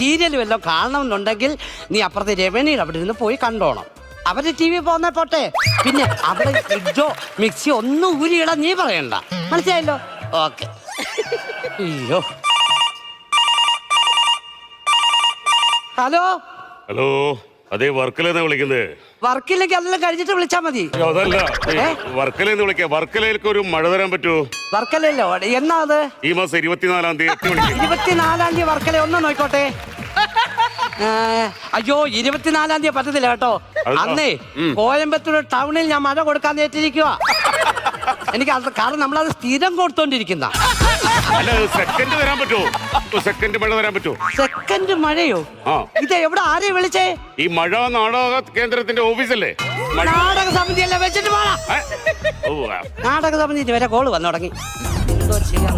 Serial വല്ലതും കാണണമെന്നുണ്ടെങ്കിൽ നീ അപ്പുറത്തെ രമണിയുടെ അവിടെ നിന്ന് പോയി കണ്ടോണം. അവര് TV പോന്നെ പോട്ടെ. പിന്നെ അവിടെ ഫ്രിഡ്ജോ മിക്സിയോ ഒന്നും ഊരിയിടാൻ നീ പറയണ്ട. മനസ്സിലായല്ലോ? ഓക്കെ. അയ്യോ. ഹലോ ഹലോ, അതെ വർക്കലെന്നാ വിളിക്കുന്നത്. വർക്കില്ലെങ്കിൽ അതെല്ലാം കഴിഞ്ഞിട്ട് വിളിച്ചാ മതി. അതല്ല, വർക്കലെന്ന് വിളിക്കാം. വർക്കലയിലേക്ക് ഒരു മഴ തരാൻ പറ്റുമോ? വർക്കലല്ലോ എന്നാ അത്? ഈ മാസം 24-ാം തീയതി 8 മണിക്ക്. 24-ാം തീയതി വർക്കല ഒന്ന് നോക്കോട്ടെ. അയ്യോ 24-ാം തീയതി പറ്റത്തില്ല കേട്ടോ. അന്നേ കോയമ്പത്തൂർ ടൗണിൽ ഞാൻ മഴ കൊടുക്കാൻ നേറ്റിരിക്കുക. എനിക്ക് കാരണം നമ്മളത് സ്ഥിരം കൊടുത്തോണ്ടിരിക്കുന്ന. സെക്കൻഡ് തരാൻ പറ്റുമോ? സെക്കൻഡ് മഴ തരാൻ പറ്റുമോ? സെക്കൻഡ് മഴയോ? ഇത് എവിടെ ആരെയും വിളിച്ചേ? ഈ മഴ നാടക കേന്ദ്രത്തിന്റെ ഓഫീസല്ലേ? നാടക സമിതി അല്ലേ വെച്ചിട്ട് പോണ. നാടക സമിതി വരെ കോള് വന്നു തുടങ്ങി. എന്തോ ചെയ്യാൻ